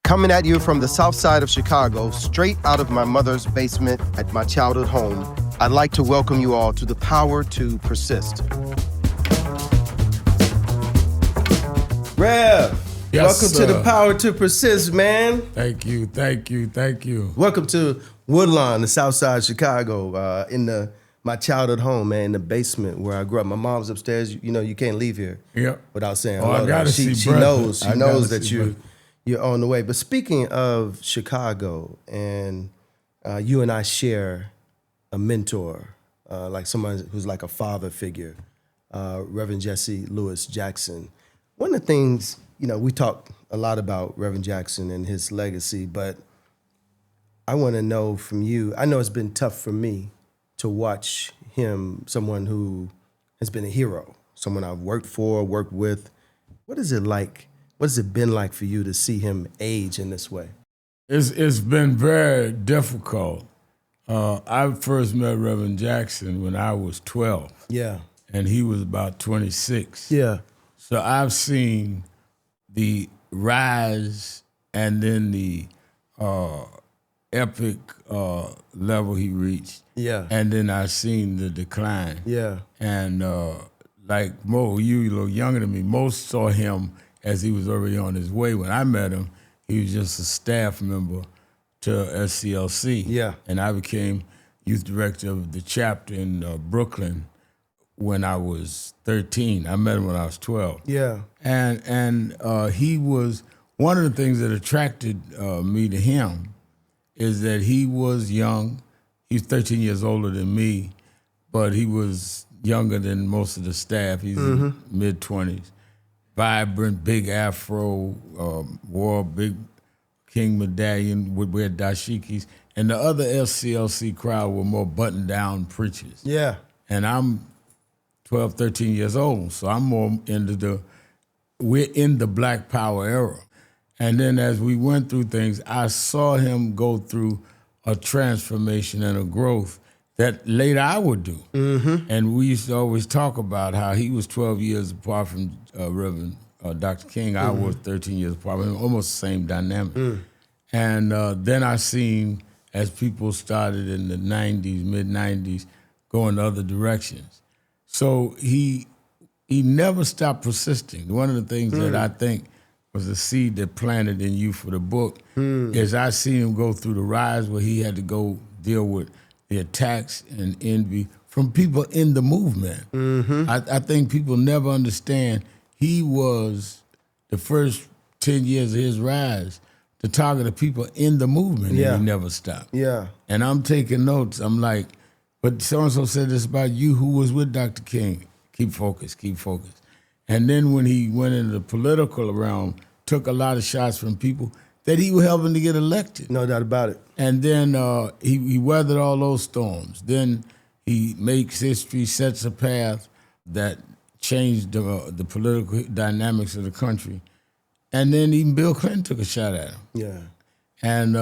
Coming at you from the south side of Chicago, straight out of my mother's basement at my childhood home, I'd like to welcome you all to the Power to Persist. Rev, yes, welcome sir. to the Power to Persist, man. Thank you, thank you, thank you. Welcome to Woodlawn, the south side of Chicago, my childhood home, man, in the basement where I grew up. My mom's upstairs. You know, you can't leave here without saying hello. I gotta she see knows. brother. She knows that you're on the way. But speaking of Chicago, and you and I share a mentor, like someone who's like a father figure, Reverend Jesse Lewis Jackson. One of the things, you know, we talk a lot about Reverend Jackson and his legacy, but I want to know from you. I know it's been tough for me to watch him, someone who has been a hero, someone I've worked for, worked with. What is it like? What has it been like for you to see him age in this way? It's been very difficult. I first met Reverend Jackson when I was 12. Yeah. And he was about 26. Yeah. So I've seen the rise and then the epic level he reached. Yeah. And then I've seen the decline. Yeah. And like Mo, you a little younger than me, most saw him as he was already on his way. When I met him, he was just a staff member to SCLC. Yeah. And I became youth director of the chapter in Brooklyn when I was 13. I met him when I was 12. Yeah. And he was, one of the things that attracted me to him is that he was young. He's 13 years older than me, but he was younger than most of the staff. He's in mid-20s. Vibrant, big afro, wore a big king medallion, would wear dashikis. And the other SCLC crowd were more buttoned-down preachers. Yeah. And I'm 12, 13 years old, so I'm more into we're in the Black Power era. And then as we went through things, I saw him go through a transformation and a growth that later I would do. Mm-hmm. And we used to always talk about how he was 12 years apart from Reverend Dr. King. I was 13 years apart, almost the same dynamic. And then I seen, as people started in the 90s, mid-90s, going other directions. So he never stopped persisting. One of the things that I think was a seed that planted in you for the book is I seen him go through the rise where he had to go deal with the attacks and envy from people in the movement. I think people never understand he was the first 10 years of his rise to target the people in the movement, and he never stopped. Yeah. And I'm taking notes. I'm like, but so-and-so said this about you who was with Dr. King. Keep focused, keep focused. And then when he went into the political realm, took a lot of shots from people that he was helping to get elected. No doubt about it. And then he weathered all those storms. Then he makes history, sets a path that changed the political dynamics of the country. And then even Bill Clinton took a shot at him. Yeah. And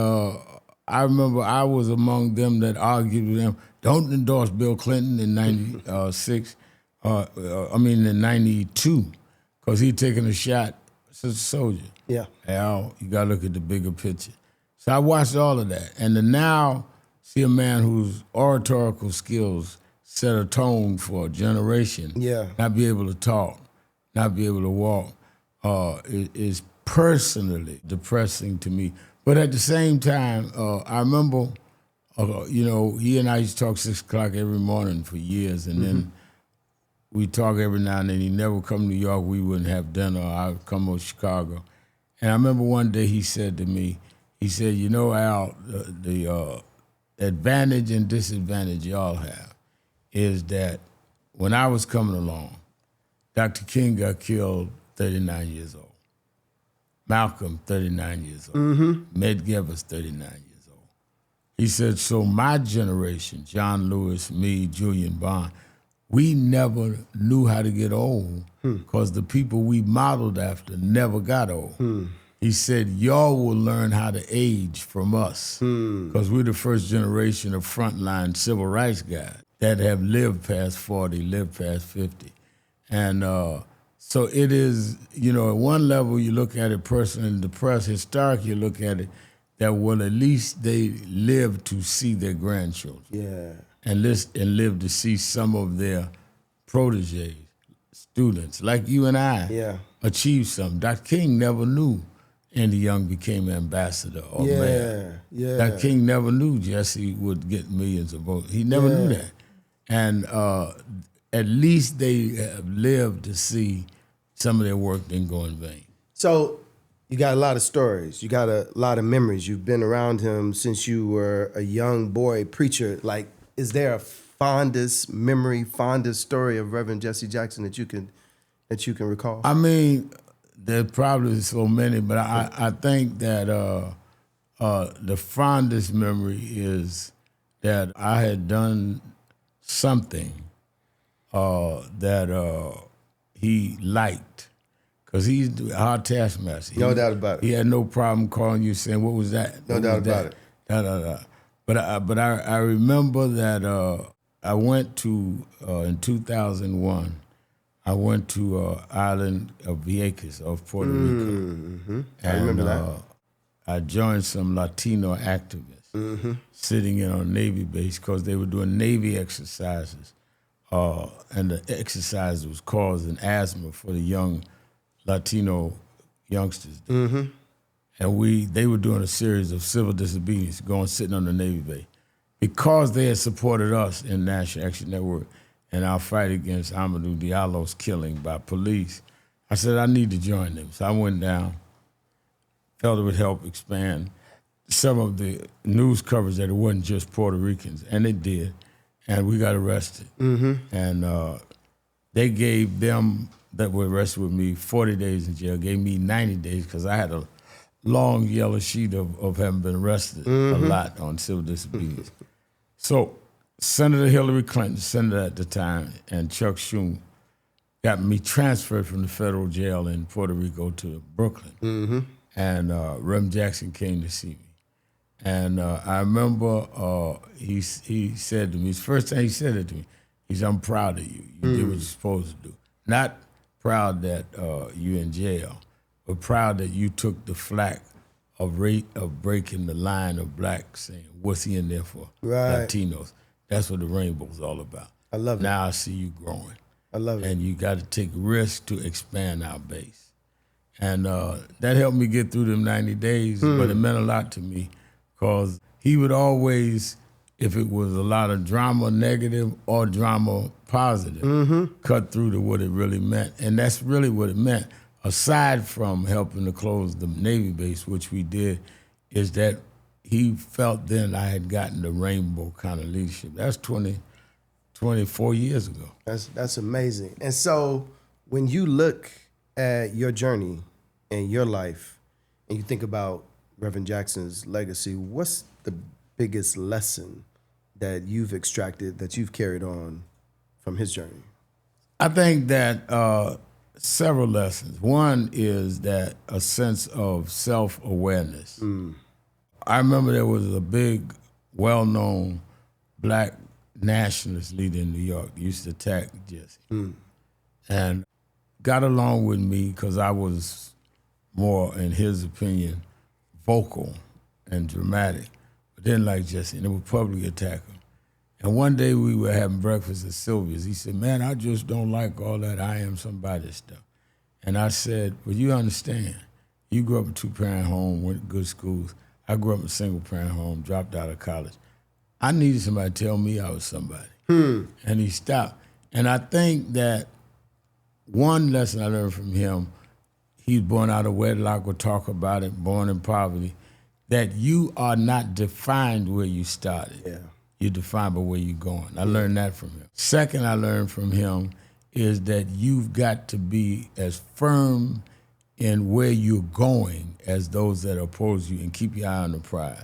I remember I was among them that argued with him, don't endorse Bill Clinton in 96, in 92, because he'd taken a shot as a soldier. Yeah. Al, you gotta look at the bigger picture. So I watched all of that. And to now see a man whose oratorical skills set a tone for a generation, not be able to talk, not be able to walk, is personally depressing to me. But at the same time, I remember, he and I used to talk 6 o'clock every morning for years, and then we talk every now and then. He'd never come to New York, we wouldn't have dinner, I'd come to Chicago. And I remember one day he said to me, he said, you know, Al, the advantage and disadvantage y'all have is that when I was coming along, Dr. King got killed 39 years old. Malcolm, 39 years old. Medgar was 39 years old. He said, so my generation, John Lewis, me, Julian Bond, we never knew how to get old because the people we modeled after never got old. He said, y'all will learn how to age from us because we're the first generation of frontline civil rights guys that have lived past 40, lived past 50. And So it is, at one level you look at it personally and depressed. Historically, you look at it that, well, at least they live to see their grandchildren. Yeah. And live to see some of their proteges, students, like you and I, achieve something. Dr. King never knew Andy Young became ambassador or mayor. Yeah. Dr. King never knew Jesse would get millions of votes. He never knew that. And at least they have lived to see some of their work didn't go in vain. So you got a lot of stories. You got a lot of memories. You've been around him since you were a young boy preacher. Like, is there a fondest memory, fondest story of Reverend Jesse Jackson that you can recall? I mean, there's probably so many, but I think that the fondest memory is that I had done something that he liked, because he's our taskmaster. No doubt about it. He had no problem calling you saying, "What was that?" No doubt about it. But I remember that I went to in 2001. I went to island of Vieques of Puerto Rico. Mm-hmm. I remember that. I joined some Latino activists sitting in on a Navy base because they were doing Navy exercises. And the exercise was causing asthma for the young Latino youngsters. Mm-hmm. And they were doing a series of civil disobedience, sitting on the Navy base. Because they had supported us in National Action Network in our fight against Amadou Diallo's killing by police, I said, I need to join them. So I went down, felt it would help expand some of the news coverage that it wasn't just Puerto Ricans, and it did. And we got arrested. Mm-hmm. And they gave them that were arrested with me 40 days in jail, gave me 90 days because I had a long yellow sheet of having been arrested a lot on civil disobedience. So Senator Hillary Clinton, senator at the time, and Chuck Schumer got me transferred from the federal jail in Puerto Rico to Brooklyn. Mm-hmm. And Reverend Jackson came to see me. And I remember he said to me, the first time he said it to me, he said, I'm proud of you. You did what you're supposed to do. Not proud that you're in jail, but proud that you took the flack of breaking the line of blacks saying, what's he in there for? Right. Latinos. That's what the rainbow's all about. I love it. Now I see you growing. I love it. And you got to take risks to expand our base. And that helped me get through them 90 days, but it meant a lot to me because he would always, if it was a lot of drama negative or drama positive, cut through to what it really meant. And that's really what it meant. Aside from helping to close the Navy base, which we did, is that he felt then I had gotten the rainbow kind of leadership. That's 24 years ago. That's amazing. And so when you look at your journey and your life and you think about Reverend Jackson's legacy, what's the biggest lesson that you've extracted, that you've carried on from his journey? I think that several lessons. One is that a sense of self-awareness. I remember there was a big, well-known black nationalist leader in New York. He used to attack Jesse. And got along with me because I was more, in his opinion, vocal and dramatic, but didn't like Jesse, and they would publicly attack him. And one day we were having breakfast at Sylvia's. He said, man, I just don't like all that I am somebody stuff. And I said, well, you understand, you grew up in a two-parent home, went to good schools. I grew up in a single-parent home, dropped out of college. I needed somebody to tell me I was somebody. And he stopped. And I think that one lesson I learned from him, he's born out of wedlock, we'll talk about it, born in poverty, that you are not defined where you started. Yeah. You're defined by where you're going. I learned that from him. Second I learned from him is that you've got to be as firm in where you're going as those that oppose you and keep your eye on the prize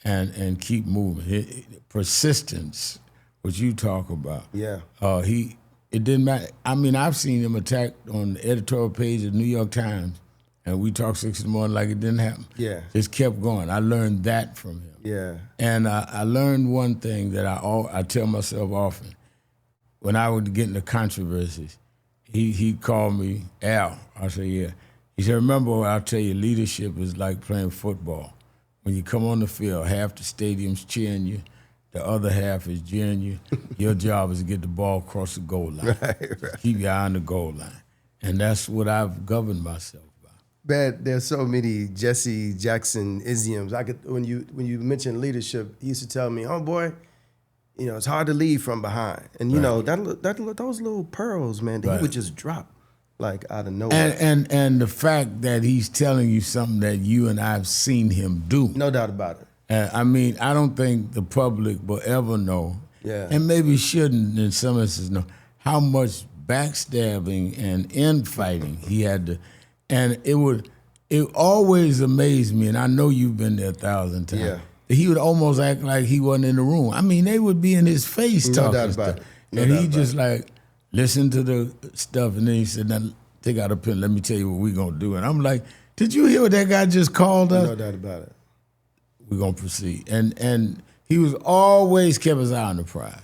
and keep moving. Persistence, what you talk about. Yeah. It didn't matter. I mean, I've seen him attacked on the editorial page of the New York Times, and we talked 6 in the morning like it didn't happen. Yeah. Just kept going. I learned that from him. Yeah. And I learned one thing that I tell myself often. When I would get into controversies, he called me, Al. I said, yeah. He said, remember, I'll tell you, leadership is like playing football. When you come on the field, half the stadium's cheering you, the other half is jeering you. Your job is to get the ball across the goal line. Right. Keep your eye on the goal line. And that's what I've governed myself by. Man, there's so many Jesse Jackson idioms. When you mention leadership, he used to tell me, "Oh boy, it's hard to lead from behind." And those little pearls, man, that he would just drop like out of nowhere. And the fact that he's telling you something that you and I've seen him do. No doubt about it. I mean, I don't think the public will ever know, and maybe shouldn't in some instances know, how much backstabbing and infighting he had to. And it always amazed me, and I know you've been there 1,000 times. Yeah. He would almost act like he wasn't in the room. I mean, they would be in his face talking. No doubt about it. And he just like listened to the stuff, and then he said, "Now take out a pen. Let me tell you what we're gonna do." And I'm like, "Did you hear what that guy just called us?" No doubt about it. We're gonna proceed. And he was always kept his eye on the prize.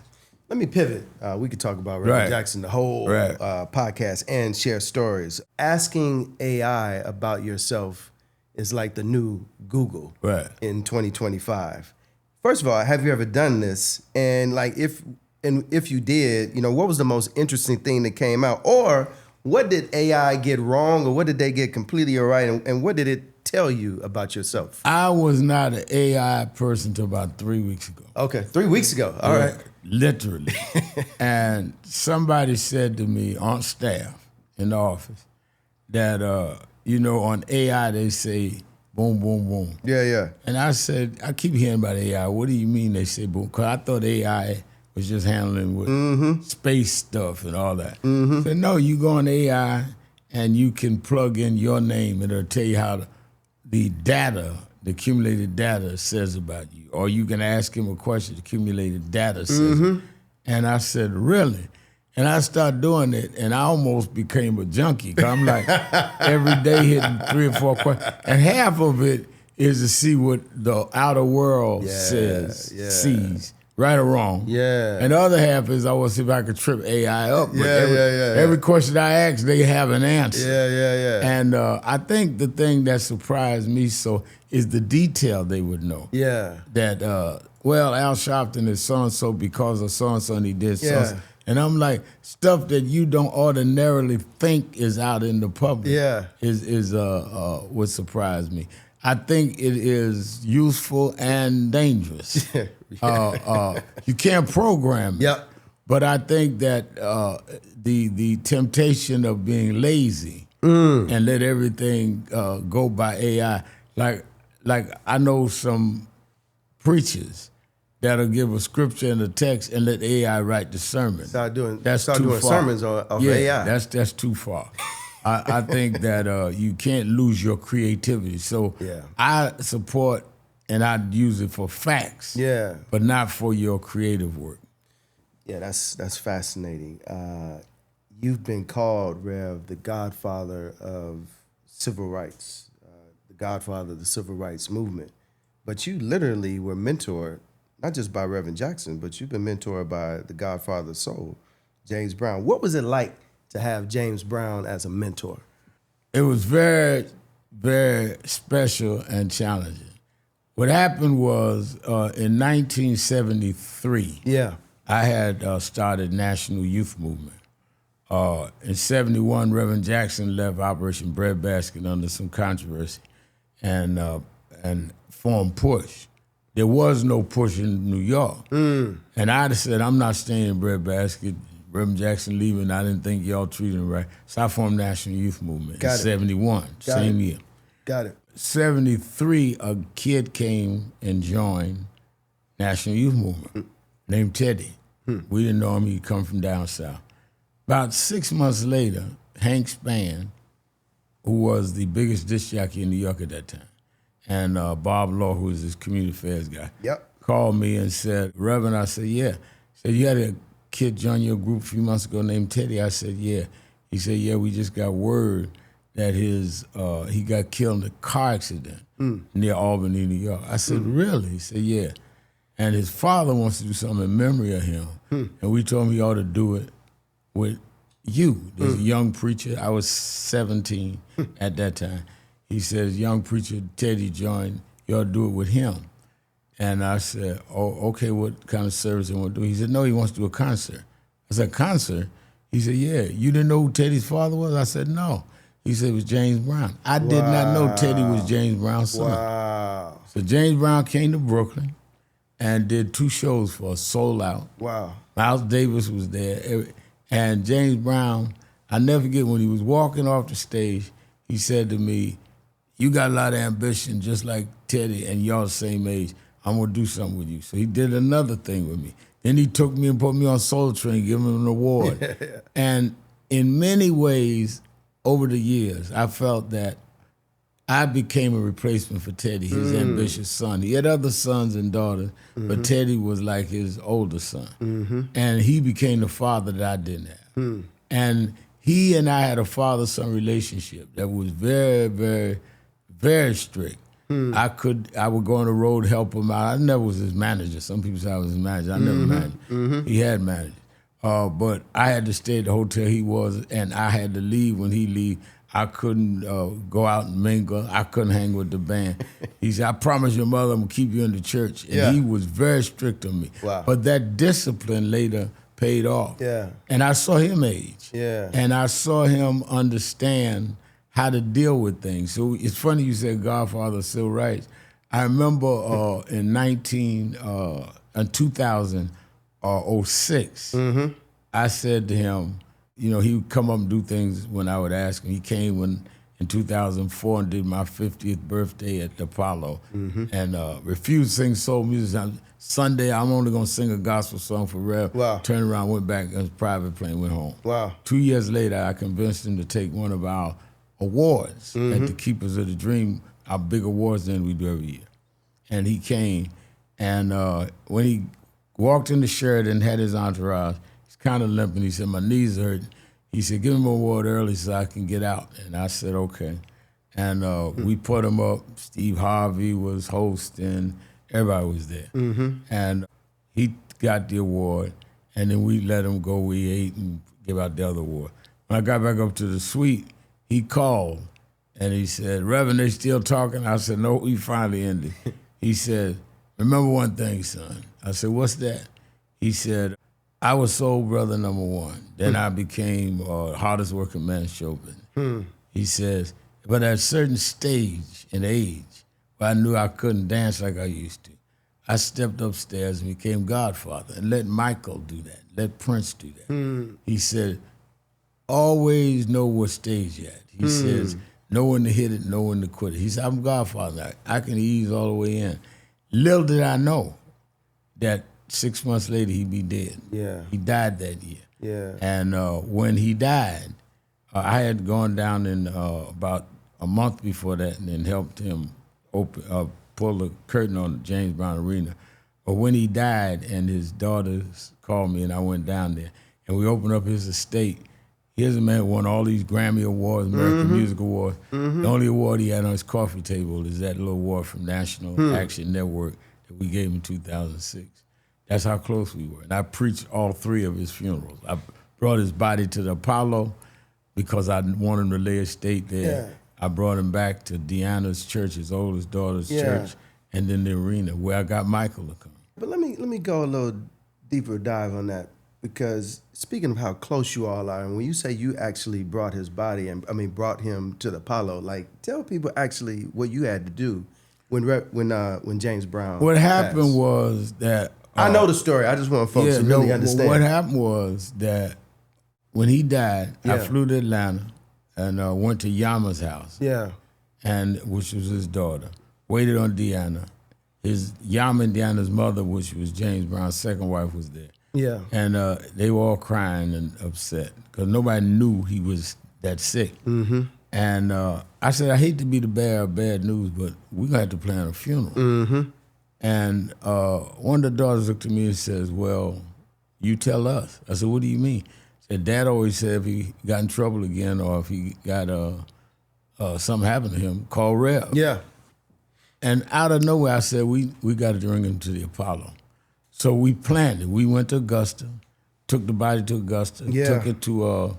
Let me pivot. We could talk about Reverend Jackson, the whole podcast, and share stories. Asking AI about yourself is like the new Google in 2025. First of all, have you ever done this? And like, if you did, what was the most interesting thing that came out? Or what did AI get wrong, or what did they get completely all right? And what did it tell you about yourself? I was not an AI person until about 3 weeks ago. Okay, 3 weeks ago. All right. Literally. And somebody said to me on staff in the office that, on AI they say boom, boom, boom. Yeah. And I said, I keep hearing about AI. What do you mean they say boom? Because I thought AI was just handling with space stuff and all that. I said, no, you go on AI and you can plug in your name and it'll tell you how the data, the accumulated data says about you. Or you can ask him a question, the accumulated data says. And I said, really? And I started doing it, and I almost became a junkie. Cause I'm like, every day hitting 3 or 4 questions. And half of it is to see what the outer world sees, right or wrong. Yeah. And the other half is I want to see if I could trip AI up. But every question I ask, they have an answer. Yeah. And I think the thing that surprised me is the detail they would know. Yeah. That, Al Sharpton is so-and-so because of so-and-so and he did so-and-so. And I'm like, stuff that you don't ordinarily think is out in the public is what surprised me. I think it is useful and dangerous. You can't program it. Yep. But I think that the temptation of being lazy and let everything go by AI, like I know some preachers that'll give a scripture and a text and let AI write the sermon. Start doing far. sermons of AI. That's too far. I think that you can't lose your creativity. So I support and I use it for facts, but not for your creative work. Yeah, that's fascinating. You've been called, Rev, the godfather of civil rights, the godfather of the civil rights movement. But you literally were mentored, not just by Reverend Jackson, but you've been mentored by the godfather of soul, James Brown. What was it like to have James Brown as a mentor? It was very, very special and challenging. What happened was in 1973, I had started National Youth Movement. In 71, Reverend Jackson left Operation Breadbasket under some controversy and formed Push. There was no Push in New York. And I said, I'm not staying in Breadbasket. Reverend Jackson leaving, I didn't think y'all treated him right. So I formed National Youth Movement in 71, same year. Got it. 73, a kid came and joined National Youth Movement named Teddy. We didn't know him, he'd come from down south. About 6 months later, Hank Spann, who was the biggest disc jockey in New York at that time, and Bob Law, who was his community affairs guy, called me and said, Reverend, I said, yeah. He said, you had a kid join your group a few months ago named Teddy? I said, yeah. He said, yeah, we just got word that he got killed in a car accident near Albany, New York. I said, really? He said, yeah. And his father wants to do something in memory of him. And we told him he ought to do it with there's a young preacher. I was 17 at that time. He says, young preacher Teddy joined. You ought to do it with him. And I said, oh, okay, what kind of service he want to do? He said, no, he wants to do a concert. I said, concert? He said, yeah. You didn't know who Teddy's father was? I said, no. He said it was James Brown. I did not know Teddy was James Brown's son. Wow. So James Brown came to Brooklyn and did 2 shows for us, sold out. Wow. Miles Davis was there. And James Brown, I never forget when he was walking off the stage, he said to me, you got a lot of ambition just like Teddy and y'all the same age. I'm going to do something with you. So he did another thing with me. Then he took me and put me on Soul Train, gave him an award. And in many ways, over the years, I felt that I became a replacement for Teddy, his ambitious son. He had other sons and daughters, but Teddy was like his older son. And he became the father that I didn't have. And he and I had a father-son relationship that was very, very, very strict. I would go on the road, help him out. I never was his manager. Some people say I was his manager. I never managed. He had managed. But I had to stay at the hotel he was, and I had to leave when he leave. I couldn't go out and mingle. I couldn't hang with the band. He said, I promise your mother I'm going to keep you in the church. And he was very strict on me. Wow. But that discipline later paid off. Yeah. And I saw him age. Yeah. And I saw him understand how to deal with things. So it's funny you said Godfather of Civil Rights. I remember in 2006, I said to him, you know, he would come up and do things when I would ask him. He came in 2004 and did my 50th birthday at the Apollo and refused to sing soul music. Sunday, I'm only going to sing a gospel song for Rev. Wow. Turned around, went back on his private plane, went home. Wow. 2 years later, I convinced him to take one of our awards at the Keepers of the Dream, our big awards then we do every year. And he came, and when he walked into Sheridan, had his entourage, he's kind of limping. He said, my knees hurt. He said, give him an award early so I can get out. And I said, okay. And we put him up. Steve Harvey was hosting. Everybody was there. And he got the award, and then we let him go. We ate and gave out the other award. When I got back up to the suite, he called, and he said, Reverend, they still talking? I said, no, we finally ended. He said, remember one thing, son. I said, what's that? He said, I was soul brother number 1. Then I became hardest working man in show business. He says, but at a certain stage in age, where I knew I couldn't dance like I used to, I stepped upstairs and became Godfather and let Michael do that, let Prince do that. He said, always know what stage you're at. He says, know when to hit it, know when to quit it. He said, I'm Godfather. I can ease all the way in. Little did I know that 6 months later he'd be dead. Yeah. He died that year. Yeah. And when he died, I had gone down in about a month before that and helped him pull the curtain on the James Brown Arena. But when he died and his daughters called me and I went down there and we opened up his estate, here's a man who won all these Grammy Awards, American Music Awards. The only award he had on his coffee table is that little award from National Action Network that we gave him in 2006. That's how close we were. And I preached all 3 of his funerals. I brought his body to the Apollo because I wanted him to lay estate there. Yeah. I brought him back to Deanna's church, his oldest daughter's church, and then the arena where I got Michael to come. But let me go a little deeper dive on that, because speaking of how close you all are, and when you say you actually brought his body brought him to the Apollo, like tell people actually what you had to do when James Brown. What happened passed. was that I know the story. I just want folks to really understand. What happened was that when he died, I flew to Atlanta and went to Yama's house. Yeah. And which was his daughter. Waited on Deanna. Yama and Deanna's mother, which was James Brown's second wife, was there. Yeah. And they were all crying and upset because nobody knew he was that sick. And I said, I hate to be the bearer of bad news, but we're going to have to plan a funeral. And one of the daughters looked at me and says, well, you tell us. I said, what do you mean? Said, Dad always said if he got in trouble again or if he got something happened to him, call Rev. Yeah. And out of nowhere, I said, we got to bring him to the Apollo. So we planned it. We went to Augusta, took the body to Augusta, took it to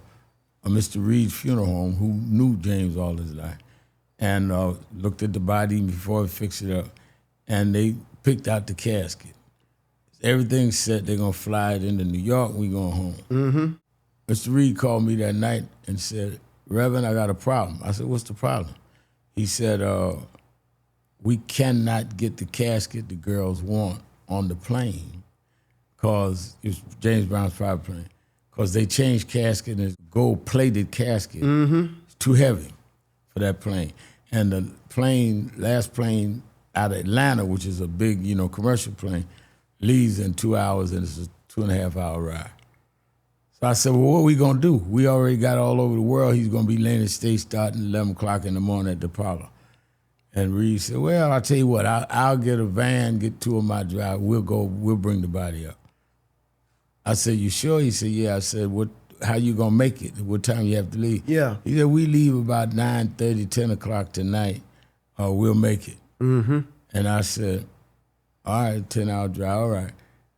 Mr. Reed's funeral home, who knew James all his life, and looked at the body before he fixed it up, and they picked out the casket. Everything's set. They're going to fly it into New York. We going home. Mm-hmm. Mr. Reed called me that night and said, Reverend, I got a problem. I said, what's the problem? He said, we cannot get the casket the girls want on the plane because it was James Brown's private plane, because they changed casket and it's gold-plated casket. Mm-hmm. It's too heavy for that plane. And the plane, last plane out of Atlanta, which is a big, commercial plane, leaves in 2 hours, and it's a 2.5-hour ride. So I said, well, what are we going to do? We already got all over the world. He's going to be laying in state starting 11 o'clock in the morning at the Apollo. And Reed said, well, I'll tell you what, I'll get a van, get 2 of my drivers. We'll bring the body up. I said, you sure? He said, yeah. I said, how you going to make it? What time you have to leave? Yeah. He said, we leave about 9:30, 10 o'clock tonight. We'll make it. Mm-hmm. And I said, all right, 10-hour drive, all right.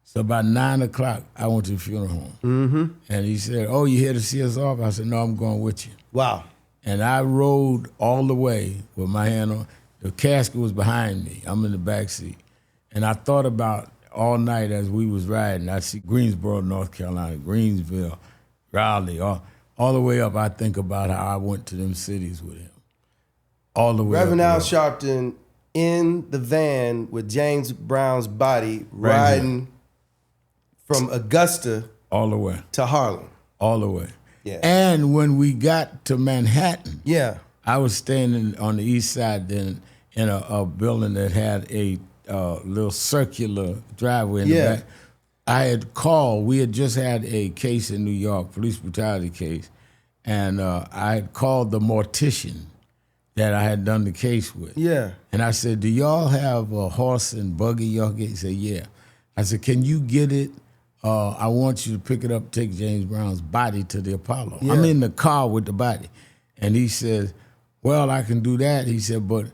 So about 9 o'clock, I went to the funeral home. Mm-hmm. And he said, oh, you here to see us off? I said, no, I'm going with you. Wow. And I rode all the way with my hand on. The casket was behind me. I'm in the back seat. And I thought about all night as we was riding. I see Greensboro, North Carolina, Greensville, Raleigh, all the way up. I think about how I went to them cities with him. All the way Reverend up. Al Sharpton in the van with James Brown's body riding from Augusta all the way to Harlem. All the way. Yeah. And when we got to Manhattan, yeah, I was staying on the east side then in a building that had a little circular driveway in the back. I had called, we had just had a case in New York, police brutality case, and I had called the mortician that I had done the case with. Yeah. And I said, do y'all have a horse and buggy y'all get? He said, yeah. I said, can you get it? I want you to pick it up, take James Brown's body to the Apollo. Yeah. I'm in the car with the body. And he says, well, I can do that. He said, but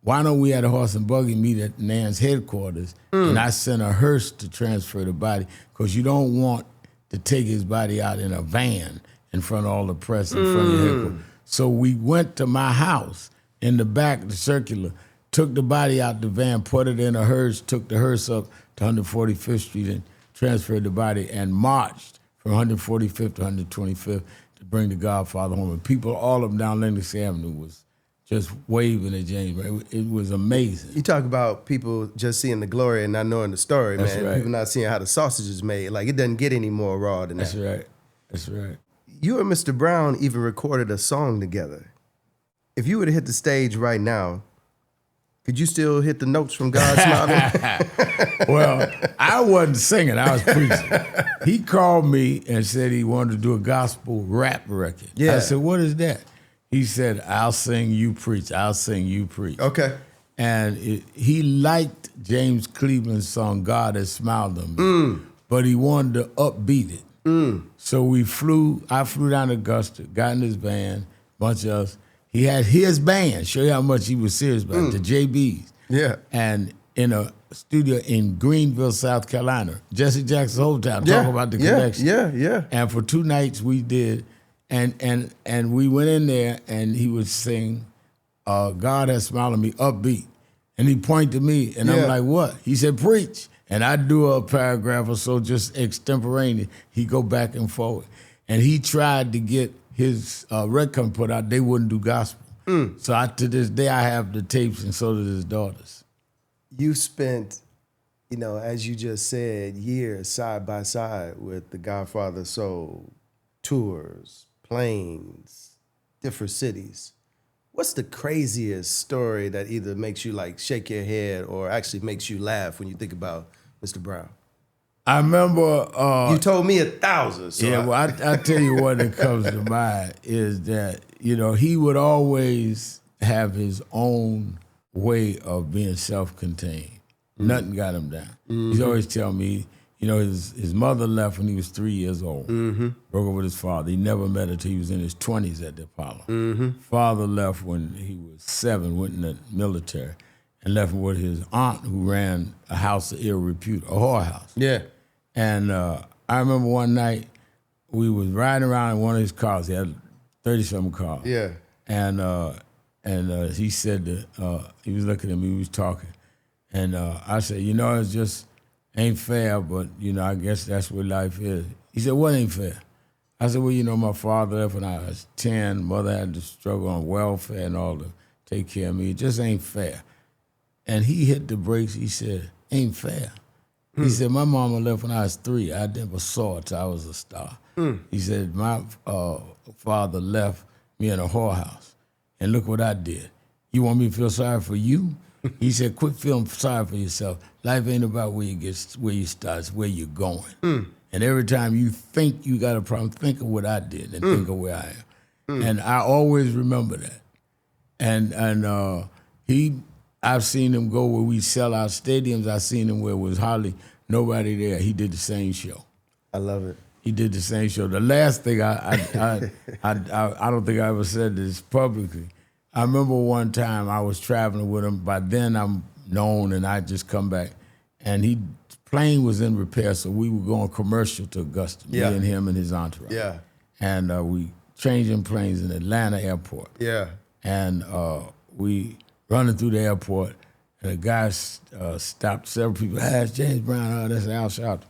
why don't we at a horse and buggy meet at Nan's headquarters? And I sent a hearse to transfer the body, because you don't want to take his body out in a van in front of all the press in front of your headquarters. So we went to my house in the back, the circular, took the body out the van, put it in a hearse, took the hearse up to 145th Street and transferred the body, and marched from 145th to 125th to bring the Godfather home. And people, all of them down Lenox Avenue, was just waving at James. It was amazing. You talk about people just seeing the glory and not knowing the story, That's man. Right. People not seeing how the sausage is made. Like, it doesn't get any more raw than That's that. That's right. That's right. You and Mr. Brown even recorded a song together. If you were to hit the stage right now, could you still hit the notes from God Smiling? Well, I wasn't singing. I was preaching. He called me and said he wanted to do a gospel rap record. Yeah. I said, what is that? He said, I'll sing, you preach. I'll sing, you preach. Okay. And he liked James Cleveland's song, God Has Smiled on Me, but he wanted to upbeat it. So I flew down to Augusta, got in his van, bunch of us. He had his band, show you how much he was serious about it, the JBs. Yeah. And in a studio in Greenville, South Carolina, Jesse Jackson's hometown, talk about the connection. Yeah. And for 2 nights we did, and we went in there and he would sing, God Has Smiled on Me, upbeat. And he pointed to me, and I'm like, what? He said, preach. And I'd do a paragraph or so, just extemporaneous. He'd go back and forward. And he tried to get his record company put out, they wouldn't do gospel. So to this day, I have the tapes, and so did his daughters. You spent, as you just said, years side by side with the Godfather Soul, tours, planes, different cities. What's the craziest story that either makes you like shake your head or actually makes you laugh when you think about Mr. Brown? I remember... you told me 1,000. So yeah, well, I tell you what that comes to mind is that, he would always have his own way of being self-contained. Nothing got him down. He's always tell me, his mother left when he was 3 years old. Broke up with his father. He never met her till he was in his 20s at the Apollo. Father left when he was 7, went in the military, and left with his aunt who ran a house of ill repute, a whorehouse. Yeah. And I remember one night we was riding around in one of his cars. He had 30-something cars. Yeah. And he said that, he was looking at me, we was talking. And I said, it just ain't fair, but, I guess that's what life is. He said, what ain't fair? I said, well, my father left when I was 10. Mother had to struggle on welfare and all to take care of me. It just ain't fair. And he hit the brakes. He said, ain't fair. He said, my mama left when I was 3. I never saw it till I was a star. He said, my father left me in a whorehouse. And look what I did. You want me to feel sorry for you? He said, quit feeling sorry for yourself. Life ain't about where you start, it's where you're going. And every time you think you got a problem, think of what I did and think of where I am. And I always remember that. And I've seen him go where we sell our stadiums. I've seen him where it was hardly nobody there. He did the same show. I love it. He did the same show. The last thing I don't think I ever said this publicly. I remember one time I was traveling with him. By then I'm known, and I just come back, and his plane was in repair, so we were going commercial to Augusta, me and him and his entourage. Yeah. And we changing planes in Atlanta airport. Yeah. And we running through the airport, and a guy stopped. Several people asked, James Brown, that's Al Sharpton.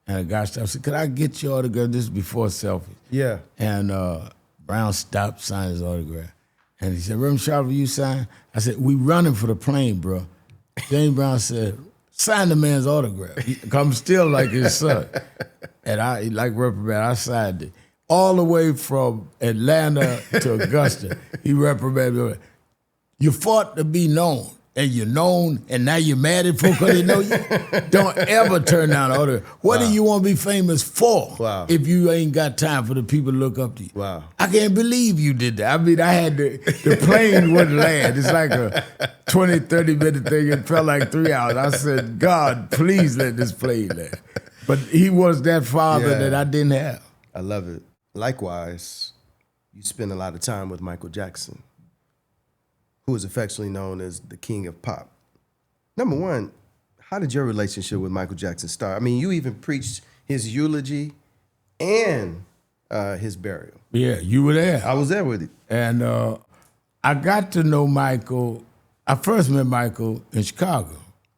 And a guy stopped and said, could I get your autograph? This is before selfie. Yeah. And Brown stopped, signed his autograph. And he said, Reverend Sharpton, you sign? I said, we running for the plane, bro. James Brown said, sign the man's autograph. I'm still like his son. And I, like reprimand, I signed it. All the way from Atlanta to Augusta, he reprimanded me. You fought to be known, and you're known, and now you're mad at folk because they know you. Don't ever turn down an autograph. What do you want to be famous for if you ain't got time for the people to look up to you? Wow. I can't believe you did that. I mean, I had the plane wouldn't land. It's like a 20, 30-minute thing. It felt like 3 hours. I said, God, please let this plane land. But he was that father that I didn't have. I love it. Likewise, you spend a lot of time with Michael Jackson, who is affectionately known as the King of Pop. Number one, how did your relationship with Michael Jackson start? I mean, you even preached his eulogy and his burial. Yeah, you were there. I was there with you. And I got to know Michael. I first met Michael in Chicago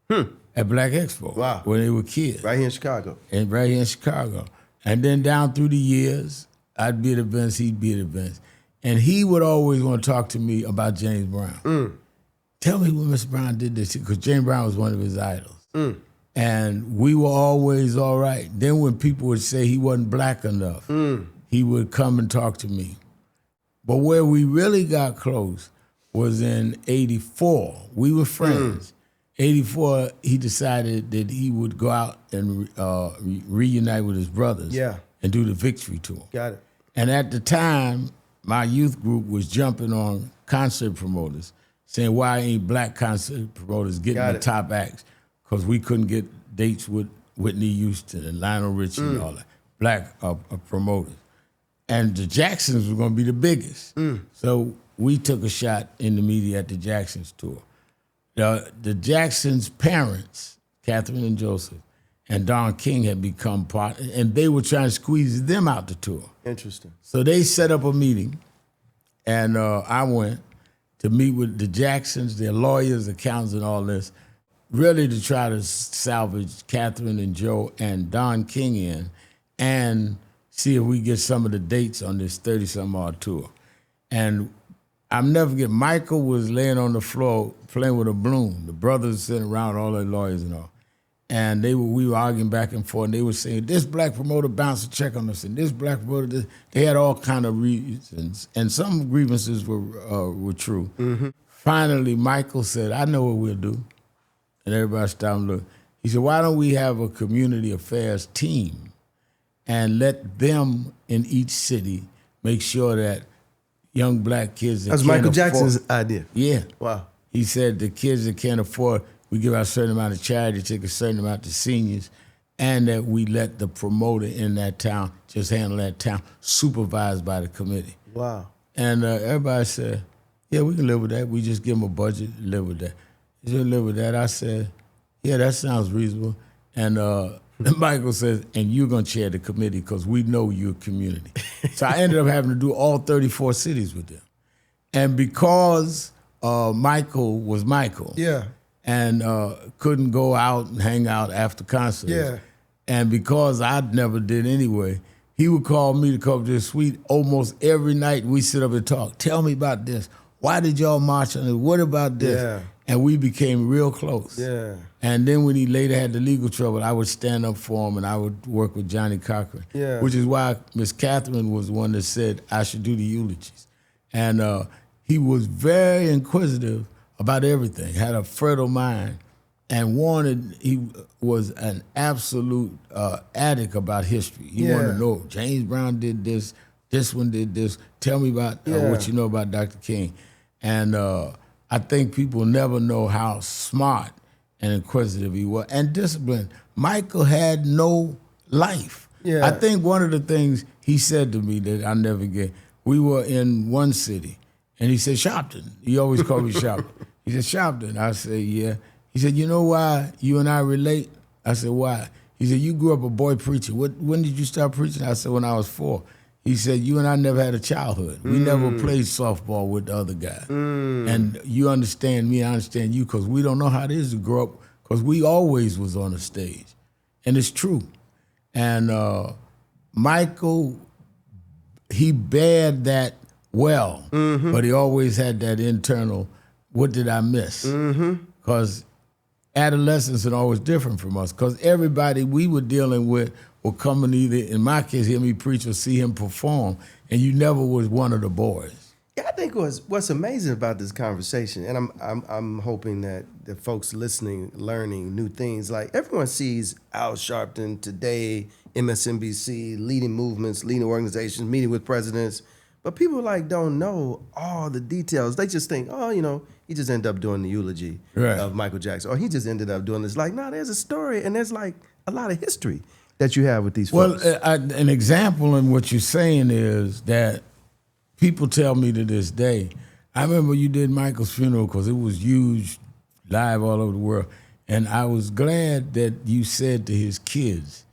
at Black Expo. Wow. When they were kids. Right here in Chicago. And right here in Chicago. And then down through the years, I'd be at events, he'd be at events. And he would always want to talk to me about James Brown. Tell me when Mr. Brown did this, because James Brown was one of his idols. And we were always all right. Then when people would say he wasn't black enough, he would come and talk to me. But where we really got close was in 84. We were friends. 84, he decided that he would go out and reunite with his brothers and do the Victory Tour. Got it. And at the time, my youth group was jumping on concert promoters, saying, why ain't black concert promoters getting the top acts? Because we couldn't get dates with Whitney Houston and Lionel Richie and all that, black promoters. And the Jacksons were going to be the biggest. So we took a shot in the media at the Jacksons tour. The Jacksons' parents, Catherine and Joseph, and Don King had become part, and they were trying to squeeze them out the tour. Interesting. So they set up a meeting, and I went to meet with the Jacksons, their lawyers, accountants, and all this, really to try to salvage Catherine and Joe and Don King in and see if we get some of the dates on this 30-some-odd tour. And I'll never forget, Michael was laying on the floor playing with a balloon. The brothers sitting around, all their lawyers and all. And we were arguing back and forth, and they were saying, this black promoter bounced a check on us, and this black promoter, this. They had all kind of reasons, and some grievances were true. Finally, Michael said, I know what we'll do. And everybody stopped and looked. He said, why don't we have a community affairs team and let them in each city make sure that young black kids that That's Michael Jackson's idea. Yeah. Wow. He said the kids that can't afford, we give out a certain amount of charity, take a certain amount to seniors, and that we let the promoter in that town just handle that town, supervised by the committee. Wow. And everybody said, yeah, we can live with that. We just give them a budget and live with that. He said, live with that. I said, yeah, that sounds reasonable. And And Michael says, and you're going to chair the committee because we know you're community. So I ended up having to do all 34 cities with them. And because Michael was Michael, and couldn't go out and hang out after concerts, and because I never did anyway, he would call me to come to the suite almost every night. We sit up and talk. Tell me about this. Why did y'all march on it? What about this? Yeah. And we became real close. Yeah. And then when he later had the legal trouble, I would stand up for him and I would work with Johnny Cochran. Yeah. Which is why Miss Catherine was the one that said I should do the eulogies. And he was very inquisitive about everything, had a fertile mind, and he was an absolute addict about history. He wanted to know, James Brown did this one did this, tell me about what you know about Dr. King. And I think people never know how smart and inquisitive he was, and disciplined. Michael had no life. Yeah. I think one of the things he said to me that I'll never forget, we were in one city, and he said, Sharpton. He always called me Sharpton. He said, Sharpton. I said, yeah. He said, you know why you and I relate? I said, why? He said, you grew up a boy preacher. When did you start preaching? I said, when I was 4. He said, you and I never had a childhood. We never played softball with the other guy. And you understand me, I understand you, because we don't know how it is to grow up, because we always was on the stage. And it's true. And Michael, he bared that well, but he always had that internal, what did I miss? Because adolescents are always different from us, because everybody we were dealing with were coming either, in my case, hear me preach or see him perform, and you never was one of the boys. Yeah, I think what's amazing about this conversation, and I'm hoping that the folks listening, learning new things, like everyone sees Al Sharpton today, MSNBC, leading movements, leading organizations, meeting with presidents, but people don't know all the details. They just think, he just ended up doing the eulogy of Michael Jackson, or he just ended up doing this. No, there's a story, and there's a lot of history that you have with these folks. Well, an example in what you're saying is that people tell me to this day, I remember you did Michael's funeral because it was huge, live all over the world, and I was glad that you said to his kids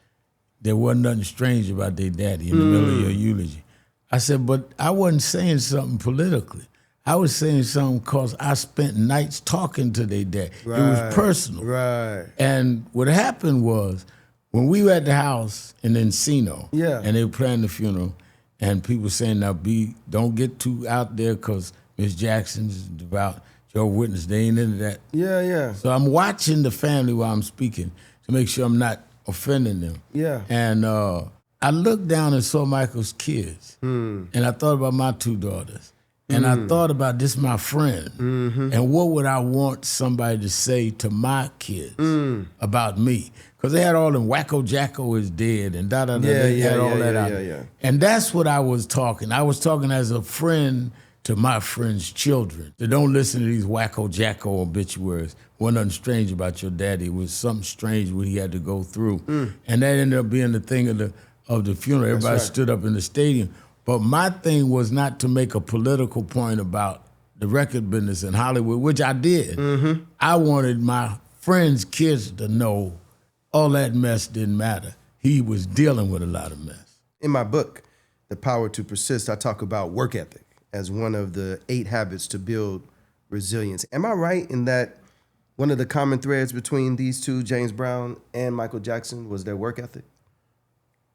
there wasn't nothing strange about their daddy in the middle of your eulogy. I said, but I wasn't saying something politically. I was saying something because I spent nights talking to their dad. Right, it was personal. Right. And what happened was, when we were at the house in Encino, and they were planning the funeral, and people saying, now don't get too out there because Miss Jackson's devout Jehovah's Witness. They ain't into that. Yeah. So I'm watching the family while I'm speaking to make sure I'm not offending them. Yeah. And I looked down and saw Michael's kids, and I thought about my 2 daughters. And I thought about this, my friend, and what would I want somebody to say to my kids about me? Because they had all them Wacko Jacko is dead and they had all that out. And that's what I was talking. I was talking as a friend to my friend's children. They don't listen to these Wacko Jacko obituaries. Wasn't nothing strange about your daddy. It was something strange what he had to go through. And that ended up being the thing of the funeral. Everybody stood up in the stadium. But my thing was not to make a political point about the record business in Hollywood, which I did. I wanted my friends' kids to know all that mess didn't matter. He was dealing with a lot of mess. In my book, The Power to Persist, I talk about work ethic as one of the 8 habits to build resilience. Am I right in that one of the common threads between these two, James Brown and Michael Jackson, was their work ethic?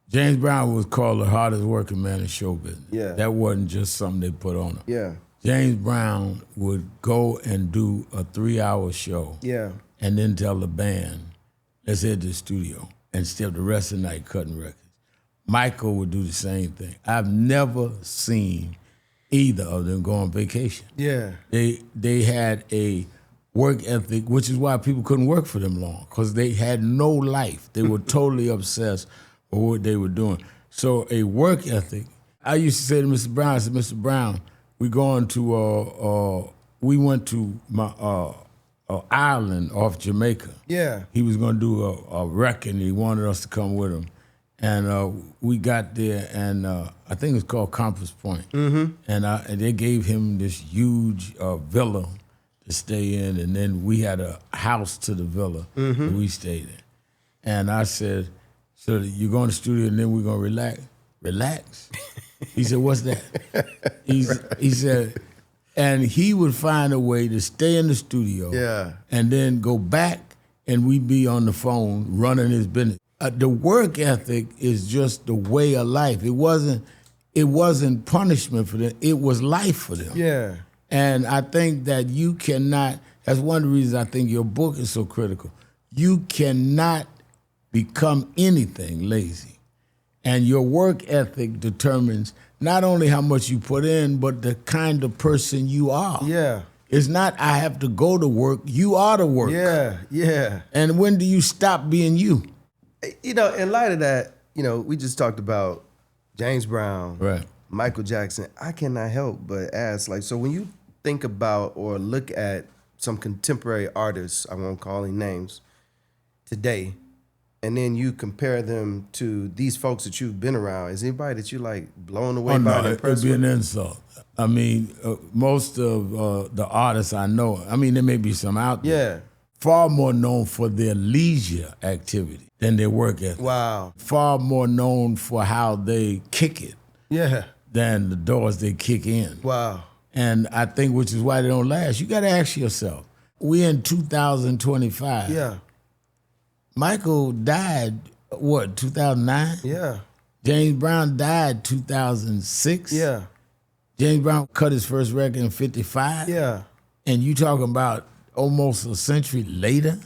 James Brown was called the hardest working man in show business. Yeah. That wasn't just something they put on him. Yeah. James Brown would go and do a 3-hour show. Yeah. And then tell the band, let's head to the studio, and still the rest of the night cutting records. Michael would do the same thing. I've never seen either of them go on vacation. Yeah. They had a work ethic, which is why people couldn't work for them long, because they had no life. They were totally obsessed with what they were doing. So a work ethic. I used to say to Mr. Brown, I said, Mr. Brown, we went to Ireland off Jamaica. Yeah. He was going to do a record, and he wanted us to come with him. And we got there, and I think it was called Compass Point. And they gave him this huge villa to stay in, and then we had a house to the villa that we stayed in. And I said, So you go in the studio and then we're gonna relax. Relax. He said, what's that? He said, and he would find a way to stay in the studio and then go back and we'd be on the phone running his business. The work ethic is just the way of life. It wasn't punishment for them. It was life for them. Yeah. And I think that you cannot, that's one of the reasons I think your book is so critical. You cannot become anything lazy. And your work ethic determines not only how much you put in, but the kind of person you are. Yeah. It's not, I have to go to work, you are the work. Yeah, yeah. And when do you stop being you? You know, in light of that, you know, we just talked about James Brown, right, Michael Jackson. I cannot help but ask, like, so when you think about or look at some contemporary artists, I won't call any names, today, and then you compare them to these folks that you've been around, is anybody that you like blown away by? No, it'd be an insult. I mean, most of the artists I know, I mean, there may be some out there, far more known for their leisure activity than their work ethic. Wow. Far more known for how they kick it than the doors they kick in. Wow. And I think which is why they don't last. You got to ask yourself, we're in 2025. Yeah. Michael died, what, 2009? Yeah. James Brown died 2006. Yeah. James Brown cut his first record in 55. Yeah. And you talking about almost a century later,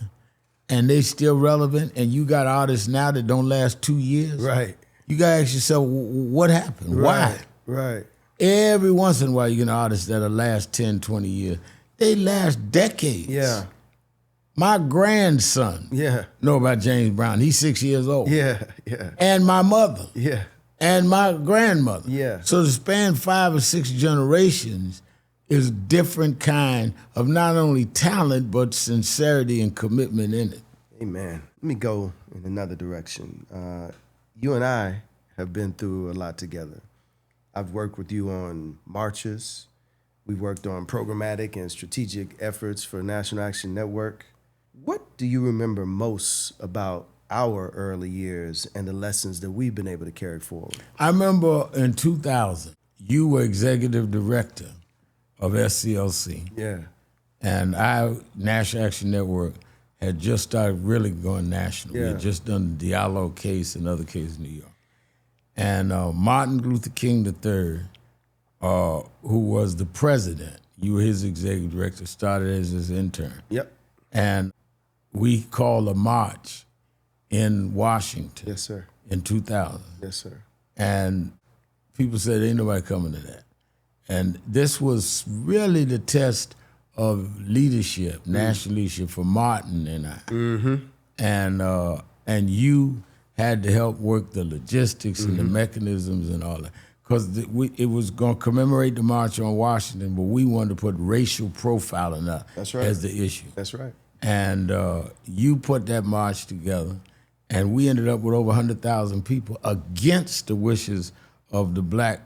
and they still relevant, and you got artists now that don't last 2 years. Right. You got to ask yourself, what happened? Right. Why? Right. Every once in a while you get artists that'll last 10, 20 years. They last decades. Yeah. My grandson know about James Brown. He's 6 years old. Yeah, yeah. And my mother. Yeah. And my grandmother. Yeah. So to span 5 or 6 generations is a different kind of not only talent, but sincerity and commitment in it. Amen. Let me go in another direction. You and I have been through a lot together. I've worked with you on marches. We've worked on programmatic and strategic efforts for National Action Network. What do you remember most about our early years and the lessons that we've been able to carry forward? I remember in 2000, you were executive director of SCLC. Yeah. And our National Action Network had just started really going national. We had just done the Diallo case and other cases in New York. And Martin Luther King III, who was the president, you were his executive director, started as his intern. Yep. And we called a march in Washington. Yes, sir. In 2000. Yes, sir. And people said, ain't nobody coming to that. And this was really the test of leadership, national leadership for Martin and I. Mm-hmm. And you had to help work the logistics and the mechanisms and all that. Because it was going to commemorate the March on Washington, but we wanted to put racial profiling up as the issue. That's right. And you put that march together, and we ended up with over 100,000 people against the wishes of the black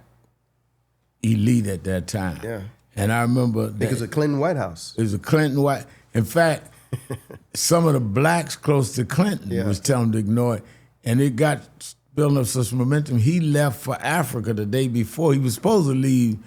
elite at that time. Yeah. And I remember that. It was a Clinton White House. It was a Clinton White. In fact, some of the blacks close to Clinton was telling them to ignore it. And it got building up such momentum. He left for Africa the day before. He was supposed to leave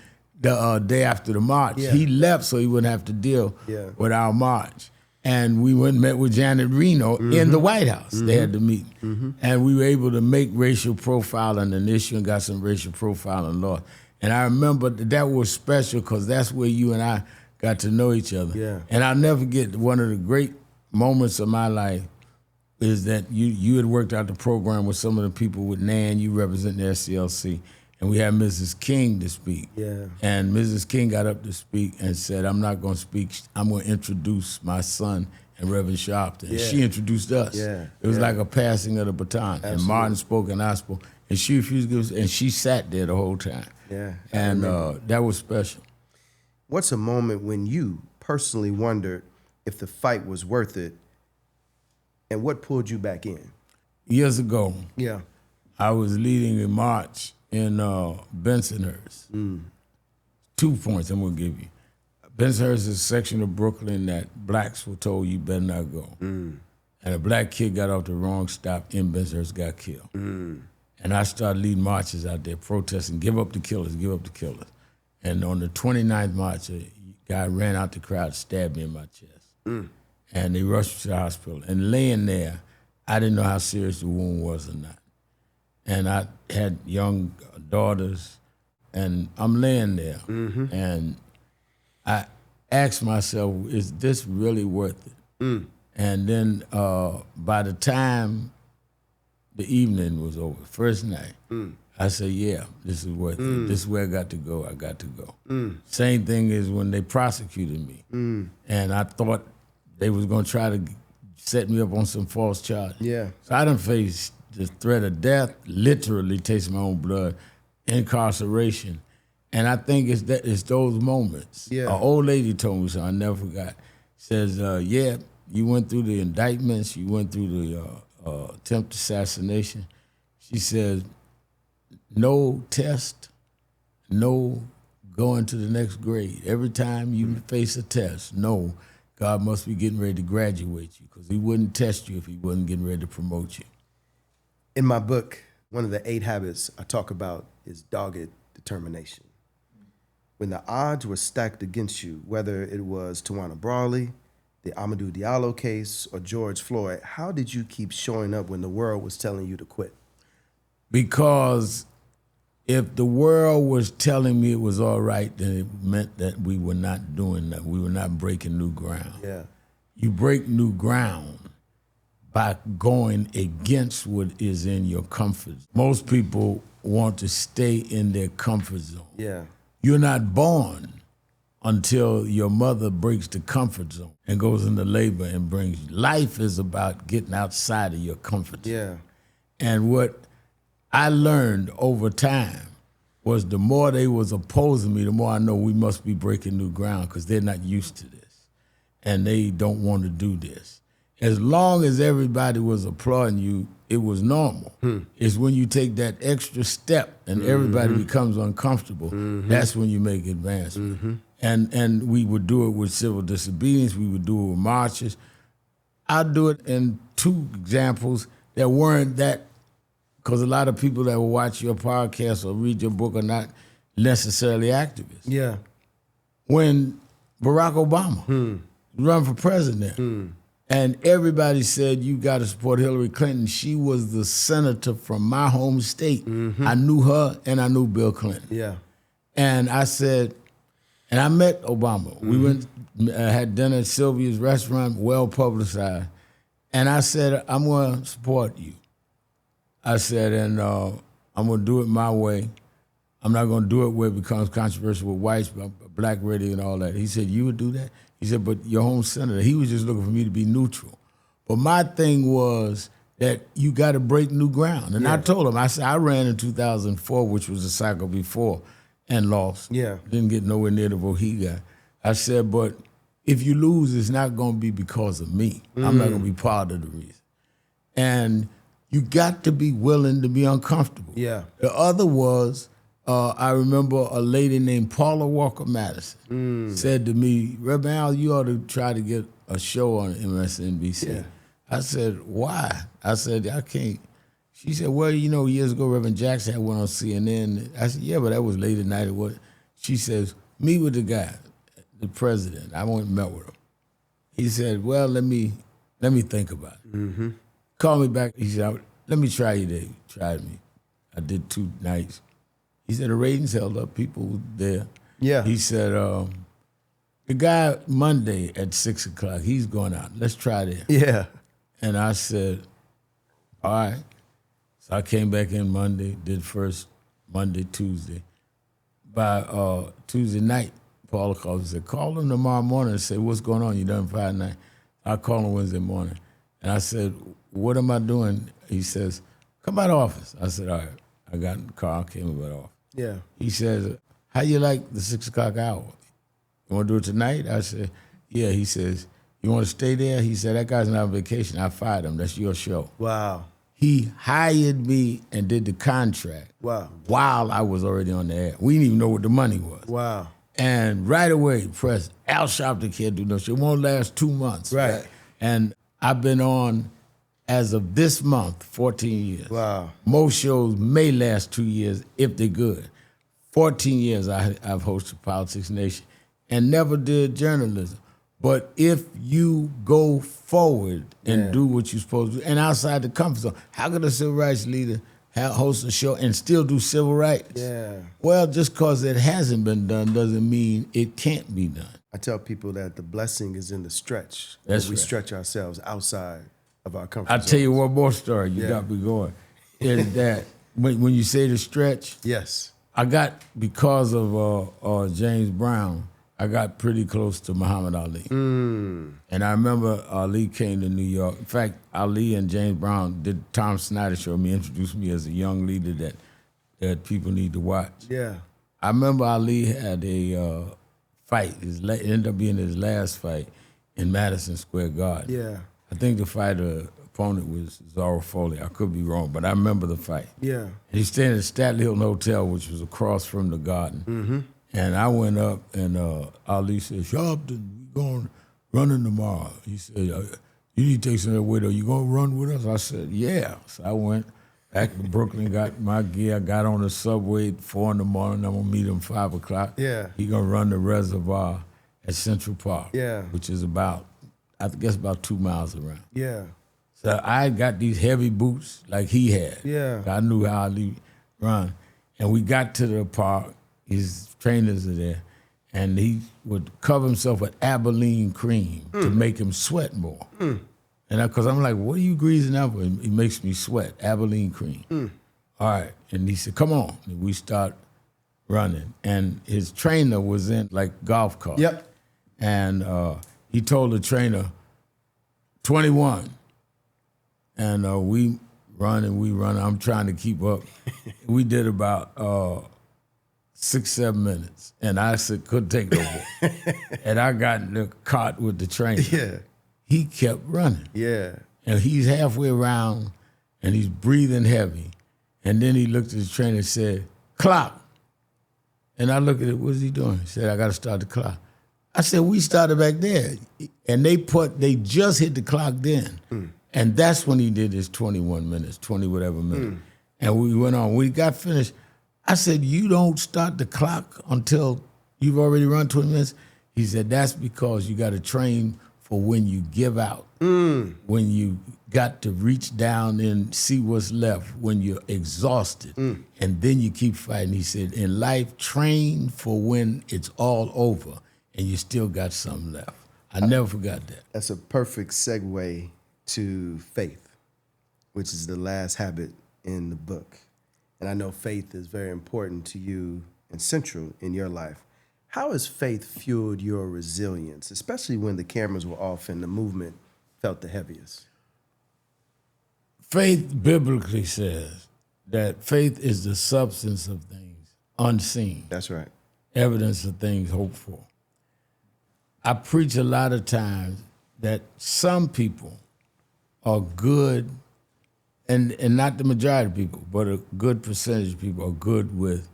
the day after the march. Yeah. He left so he wouldn't have to deal with our march. And we went and met with Janet Reno in the White House. They had to meet. And we were able to make racial profiling an issue and got some racial profiling law. And I remember that was special because that's where you and I got to know each other. Yeah. And I'll never forget one of the great moments of my life is that you had worked out the program with some of the people with NAN, you represent the SCLC, and we had Mrs. King to speak. Yeah. And Mrs. King got up to speak and said, I'm not going to speak, I'm going to introduce my son and Reverend Sharpton. And she introduced us. Yeah. It was like a passing of the baton. Absolutely. And Martin spoke and I spoke, and she refused to give us, and she sat there the whole time. Yeah. And that was special. What's a moment when you personally wondered if the fight was worth it, and what pulled you back in? Years ago, yeah, I was leading a march in Bensonhurst. 2 points I'm going to give you. Bensonhurst is a section of Brooklyn that blacks were told you better not go. and a black kid got off the wrong stop in Bensonhurst, got killed. And I started leading marches out there protesting, give up the killers, give up the killers. And on the 29th march, a guy ran out the crowd, stabbed me in my chest. And they rushed me to the hospital. And laying there, I didn't know how serious the wound was or not. And I had young daughters, and I'm laying there. And I asked myself, is this really worth it? And then by the time the evening was over, first night, I said, yeah, this is worth it. This is where I got to go. I got to go. Same thing is when they prosecuted me. And I thought they was going to try to set me up on some false charge. Yeah. So I done faced the threat of death, literally tasting my own blood, incarceration. And I think it's those moments. Yeah. An old lady told me something I never forgot. Says, yeah, you went through the indictments, you went through the attempted assassination. She says, no test, no going to the next grade. Every time you face a test, no, God must be getting ready to graduate you because he wouldn't test you if he wasn't getting ready to promote you. In my book, one of the 8 habits I talk about is dogged determination. When the odds were stacked against you, whether it was Tawana Brawley, the Amadou Diallo case, or George Floyd, how did you keep showing up when the world was telling you to quit? Because if the world was telling me it was all right, then it meant that we were not doing that. We were not breaking new ground. Yeah. You break new ground by going against what is in your comfort. Most people want to stay in their comfort zone. Yeah. You're not born until your mother breaks the comfort zone and goes into labor and brings you. Life is about getting outside of your comfort zone. Yeah. And what I learned over time was the more they was opposing me, the more I know we must be breaking new ground because they're not used to this and they don't want to do this. As long as everybody was applauding you, it was normal. It's when you take that extra step and everybody becomes uncomfortable, that's when you make advancement. And we would do it with civil disobedience, we would do it with marches. I'll do it in 2 examples that weren't that, because a lot of people that will watch your podcast or read your book are not necessarily activists. Yeah. When Barack Obama run for president, and everybody said, you got to support Hillary Clinton. She was the senator from my home state. I knew her and I knew Bill Clinton. Yeah. And I said, and I met Obama. We went, had dinner at Sylvia's restaurant, well publicized. And I said, I'm going to support you. I said, and I'm going to do it my way. I'm not going to do it where it becomes controversial with whites, black radio and all that. He said, you would do that? He said, but your home senator, he was just looking for me to be neutral. But my thing was that you got to break new ground. And I told him, I said, I ran in 2004, which was the cycle before, and lost. Yeah. Didn't get nowhere near the vote he got. I said, but if you lose, it's not going to be because of me. I'm not going to be part of the reason. And you got to be willing to be uncomfortable. Yeah. The other was, I remember a lady named Paula Walker Madison said to me, Reverend Al, you ought to try to get a show on MSNBC. Yeah. I said, why? I said, I can't. She said, well, you know, years ago, Reverend Jackson had one on CNN. I said, yeah, but that was late at night. She says, meet with the guy, the president. I went and met with him. He said, well, let me think about it. Called me back. He said, let me try you there. Tried me. I did 2 nights. He said the ratings held up. People were there. Yeah. He said, the guy Monday at 6 o'clock, he's going out. Let's try that. Yeah. And I said, all right. So I came back in Monday, did first Monday, Tuesday. By Tuesday night, Paula called and said, call him tomorrow morning and say, what's going on? You done Friday night? I called him Wednesday morning. And I said, what am I doing? He says, come by the office. I said, all right. I got in the car, came about the office. Yeah. He says, how you like the 6 o'clock hour? You want to do it tonight? I said, yeah. He says, you want to stay there? He said, that guy's not on vacation. I fired him. That's your show. Wow. He hired me and did the contract. Wow. While I was already on the air. We didn't even know what the money was. Wow. And right away, press, Al Sharpton can't do no show. It won't last 2 months. Right. And I've been on, as of this month, 14 years. Wow. Most shows may last 2 years if they're good. 14 years I've hosted Politics Nation and never did journalism. But if you go forward and do what you're supposed to do, and outside the comfort zone, how could a civil rights leader host a show and still do civil rights? Yeah. Well, just because it hasn't been done doesn't mean it can't be done. I tell people that the blessing is in the stretch. That's we right. stretch ourselves outside of our comfort I'll zone. tell you one more story. You got me going. Is that when you say the stretch, Yes. I got, because of James Brown, I got pretty close to Muhammad Ali. And I remember Ali came to New York. In fact, Ali and James Brown did Tom Snyder show me, introduced me as a young leader that people need to watch. Yeah. I remember Ali had a fight. It ended up being his last fight in Madison Square Garden. Yeah. I think the fighter opponent was Zara Foley. I could be wrong, but I remember the fight. Yeah. And he's staying at the Statler Hilton Hotel, which was across from the Garden. And I went up, and Ali said, Sharpton, we going running tomorrow. He said, you need to take some of that weight. Are you going to run with us? I said, yeah. So I went back to Brooklyn, got my gear, got on the subway at 4 in the morning. I'm going to meet him 5 o'clock. Yeah. He going to run the reservoir at Central Park, which is about 2 miles around. Yeah. So I got these heavy boots like he had. Yeah. I knew how to run. And we got to the park. His trainers are there. And he would cover himself with Abilene cream to make him sweat more. And because I'm like, what are you greasing up with? He makes me sweat, Abilene cream. All right. And he said, come on. And we start running. And his trainer was in like golf cart. Yep. And he told the trainer, 21. And we run. I'm trying to keep up. We did about 6-7 minutes, and I said, couldn't take no more. And I got in the cart with the trainer. Yeah. He kept running. Yeah. And he's halfway around, and he's breathing heavy. And then he looked at the trainer and said, clock. And I looked at it, what's he doing? He said, I got to start the clock. I said, we started back there. And they just hit the clock then. And that's when he did his 21 minutes, 20 whatever minutes. And we went on. We got finished. I said, you don't start the clock until you've already run 20 minutes? He said, that's because you got to train for when you give out, when you got to reach down and see what's left, when you're exhausted, and then you keep fighting. He said, in life, train for when it's all over and you still got something left. I never forgot that. That's a perfect segue to faith, which is the last habit in the book. And I know faith is very important to you and central in your life. How has faith fueled your resilience, especially when the cameras were off and the movement felt the heaviest? Faith biblically says that faith is the substance of things unseen. That's right. Evidence of things hoped for. I preach a lot of times that some people are good, and not the majority of people, but a good percentage of people are good with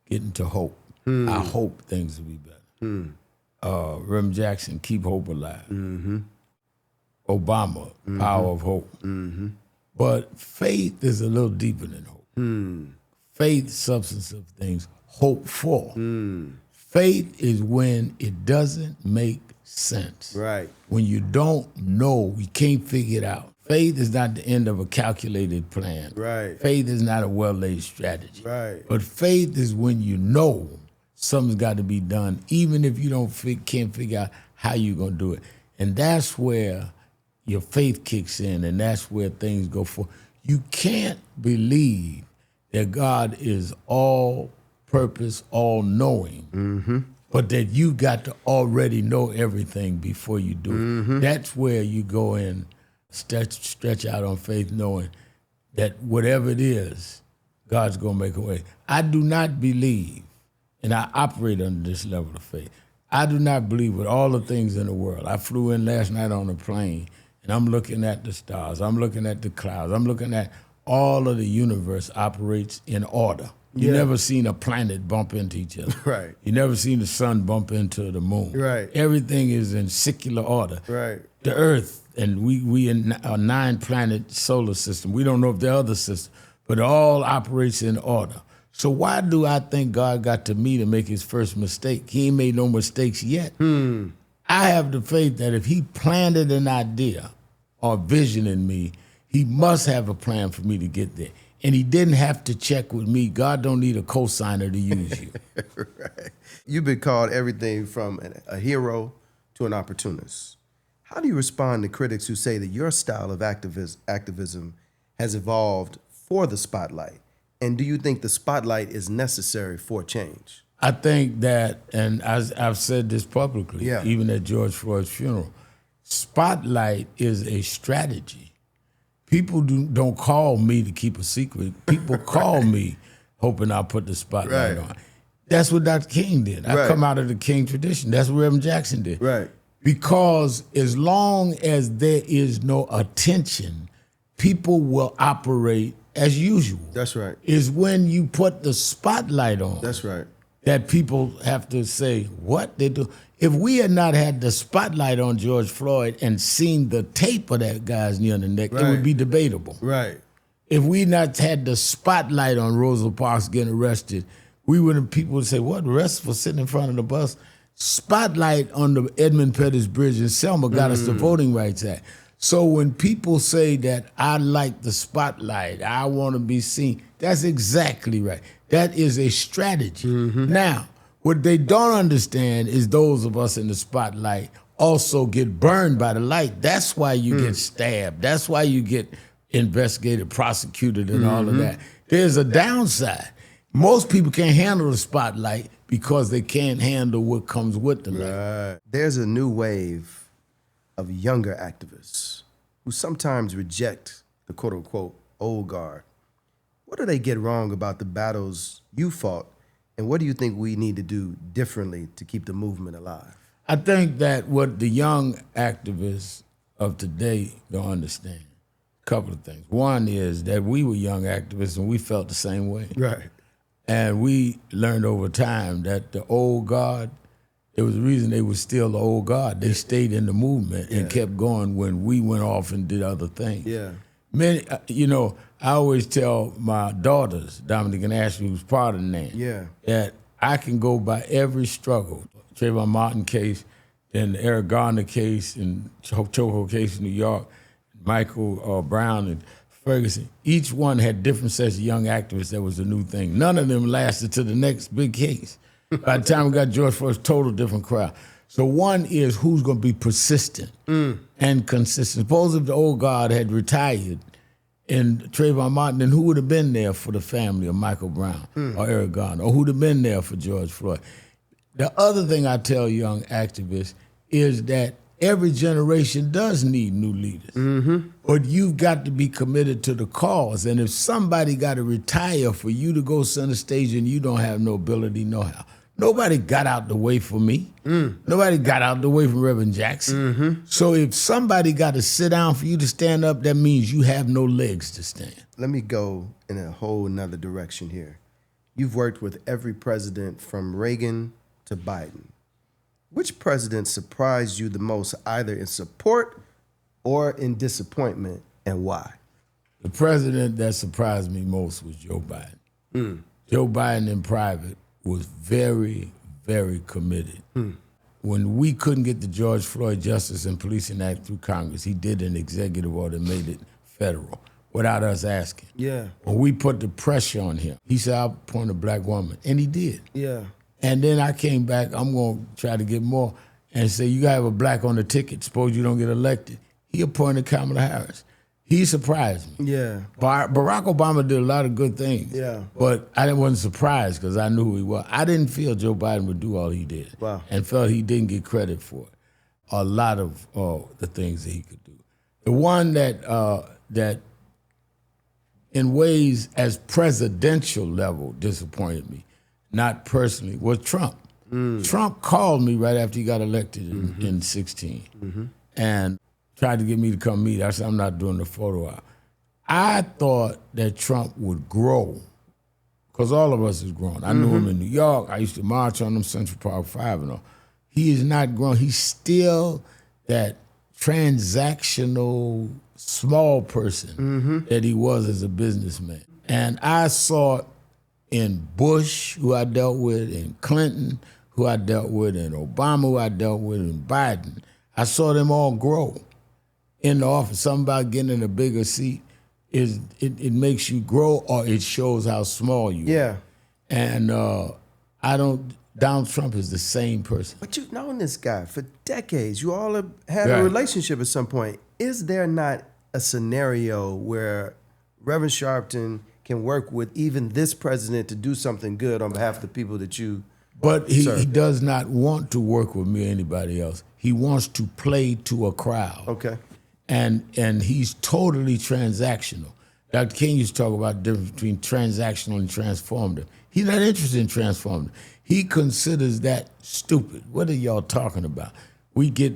getting to hope. I hope things will be better. Reverend Jackson, keep hope alive. Obama, power of hope. But faith is a little deeper than hope. Faith, substance of things, hope for. Faith is when it doesn't make sense. Right. When you don't know, you can't figure it out. Faith is not the end of a calculated plan. Right. Faith is not a well-laid strategy. Right. But faith is when you know something's got to be done, even if you can't figure out how you're going to do it. And that's where your faith kicks in, and that's where things go for. You can't believe that God is all-purpose, all-knowing, but that you got to already know everything before you do it. That's where you go in, stretch out on faith, knowing that whatever it is, God's going to make a way. I do not believe, and I operate under this level of faith, I do not believe with all the things in the world. I flew in last night on a plane, and I'm looking at the stars. I'm looking at the clouds. I'm looking at all of the universe operates in order. You never seen a planet bump into each other. Right. You never seen the sun bump into the moon. Right. Everything is in secular order. Right. The earth, and we in a 9-planet solar system. We don't know if there are other systems, but it all operates in order. So why do I think God got to me to make his first mistake? He ain't made no mistakes yet. I have the faith that if he planted an idea or vision in me, he must have a plan for me to get there. And he didn't have to check with me. God don't need a cosigner to use you. Right. You've been called everything from a hero to an opportunist. How do you respond to critics who say that your style of activism has evolved for the spotlight? And do you think the spotlight is necessary for change? I think that, and I've said this publicly, even at George Floyd's funeral, spotlight is a strategy. People don't call me to keep a secret. People call me hoping I'll put the spotlight on. That's what Dr. King did. I come out of the King tradition. That's what Reverend Jackson did. Because as long as there is no attention, people will operate as usual. That's right. Is when you put the spotlight on. That's right. That people have to say, what they do. If we had not had the spotlight on George Floyd and seen the tape of that guy's knee on the neck, it would be debatable. If we not had the spotlight on Rosa Parks getting arrested, people would say, what, arrest for sitting in front of the bus? Spotlight on the Edmund Pettus Bridge in Selma got us the Voting Rights Act. So when people say that I like the spotlight, I want to be seen, that's exactly right. That is a strategy. Now, what they don't understand is those of us in the spotlight also get burned by the light. That's why you get stabbed. That's why you get investigated, prosecuted, and all of that. There's a downside. Most people can't handle the spotlight because they can't handle what comes with the light. There's a new wave of younger activists who sometimes reject the quote-unquote old guard. What do they get wrong about the battles you fought, and what do you think we need to do differently to keep the movement alive? I think that what the young activists of today don't understand, a couple of things. One is that we were young activists and we felt the same way. And we learned over time that the old guard, there was a reason they were still the old guard. They stayed in the movement and kept going when we went off and did other things. Many, I always tell my daughters, Dominic and Ashley, who's part of the name, that I can go by every struggle. Trayvon Martin case, then the Eric Garner case, and Choco case in New York, Michael Brown and Ferguson. Each one had different sets of young activists that was a new thing. None of them lasted to the next big case. By the time we got George Floyd, total different crowd. So one is who's going to be persistent and consistent. Suppose if the old guard had retired and Trayvon Martin, then who would have been there for the family of Michael Brown or Eric Garner, or who'd have been there for George Floyd? The other thing I tell young activists is that every generation does need new leaders, but you've got to be committed to the cause. And if somebody got to retire for you to go center stage and you don't have no ability, no how. Nobody got out the way for me. Nobody got out the way from Reverend Jackson. So if somebody got to sit down for you to stand up, that means you have no legs to stand. Let me go in a whole nother direction here. You've worked with every president from Reagan to Biden. Which president surprised you the most, either in support or in disappointment, and why? The president that surprised me most was Joe Biden. Joe Biden in private was very, very committed. When we couldn't get the George Floyd Justice and Policing Act through Congress, he did an executive order and made it federal without us asking. When we put the pressure on him, he said, I'll appoint a black woman, and he did. And then I came back, I'm going to try to get more, and say, you got to have a black on the ticket. Suppose you don't get elected. He appointed Kamala Harris. He surprised me. Barack Obama did a lot of good things. But I wasn't surprised because I knew who he was. I didn't feel Joe Biden would do all he did. And felt he didn't get credit for it. A lot of the things that he could do. The one that in ways as presidential level disappointed me, not personally, was Trump. Trump called me right after he got elected in 16 and tried to get me to come meet. I said, I'm not doing the photo op. I thought that Trump would grow, because all of us has grown. I knew him in New York. I used to march on him, Central Park 5 and all. He is not grown. He's still that transactional small person that he was as a businessman. And I saw it in Bush, who I dealt with, in Clinton, who I dealt with, in Obama, who I dealt with, in Biden. I saw them all grow in the office. Something about getting in a bigger seat is it makes you grow, or it shows how small you are. And Donald Trump is the same person. But you've known this guy for decades. You all have had a relationship at some point. Is there not a scenario where Reverend Sharpton can work with even this president to do something good on behalf of the people that you But he does not want to work with me or anybody else. He wants to play to a crowd. Okay. And he's totally transactional. Dr. King used to talk about the difference between transactional and transformative. He's not interested in transformative. He considers that stupid. What are y'all talking about? We get,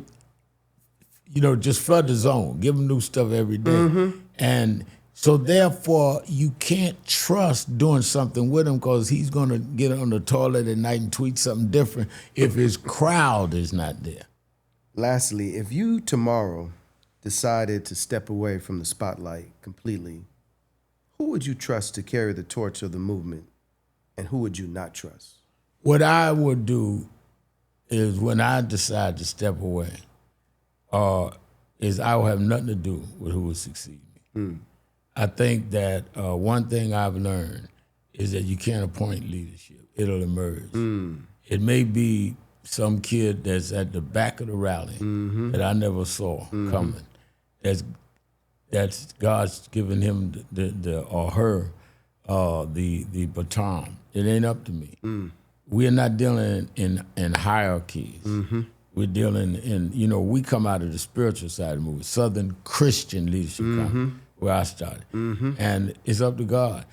just flood the zone, give them new stuff every day. And so therefore, you can't trust doing something with him because he's going to get on the toilet at night and tweet something different if his crowd is not there. Lastly, if you tomorrow decided to step away from the spotlight completely, who would you trust to carry the torch of the movement, and who would you not trust? What I would do is when I decide to step away, is I will have nothing to do with who will succeed me. I think that one thing I've learned is that you can't appoint leadership. It'll emerge. It may be some kid that's at the back of the rally that I never saw coming. That's God's given him or her the baton. It ain't up to me. We're not dealing in hierarchies. We're dealing in, we come out of the spiritual side of the movement, Southern Christian leadership conference, where I started. And it's up to God,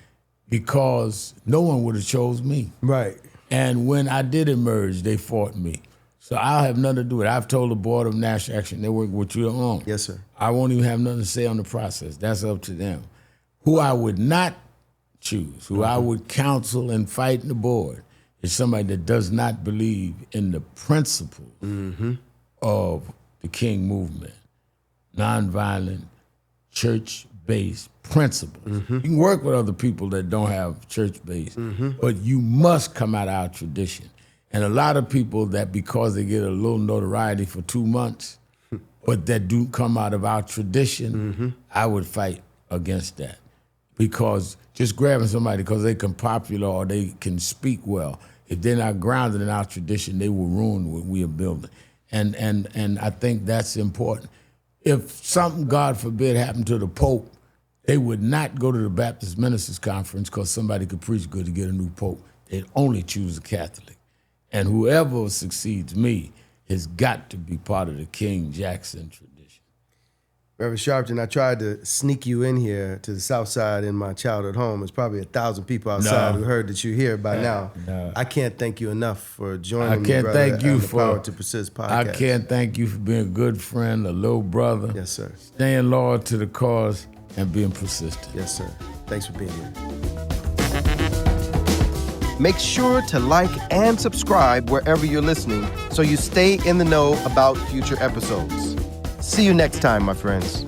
because no one would have chose me. Right. And when I did emerge, they fought me. So I'll have nothing to do with it. I've told the Board of National Action Network what you're on. Yes, sir. I won't even have nothing to say on the process. That's up to them. Who I would not choose, who I would counsel and fight in the board, is somebody that does not believe in the principles of the King movement, nonviolent, church-based principles. You can work with other people that don't have church-based, but you must come out of our tradition. And a lot of people that, because they get a little notoriety for 2 months, but that do come out of our tradition, I would fight against that. Because just grabbing somebody because they can popular or they can speak well, if they're not grounded in our tradition, they will ruin what we are building. And I think that's important. If something, God forbid, happened to the Pope, they would not go to the Baptist Ministers Conference because somebody could preach good to get a new Pope. They'd only choose a Catholic. And whoever succeeds me has got to be part of the King Jackson tradition. Reverend Sharpton, I tried to sneak you in here to the South Side in my childhood home. There's probably 1,000 people outside who heard that you're here by now. No. I can't thank you enough for joining me, can't brother, thank you on the for Power to Persist podcast. I can't thank you for being a good friend, a little brother. Yes, sir. Staying loyal to the cause and being persistent. Yes, sir. Thanks for being here. Make sure to like and subscribe wherever you're listening so you stay in the know about future episodes. See you next time, my friends.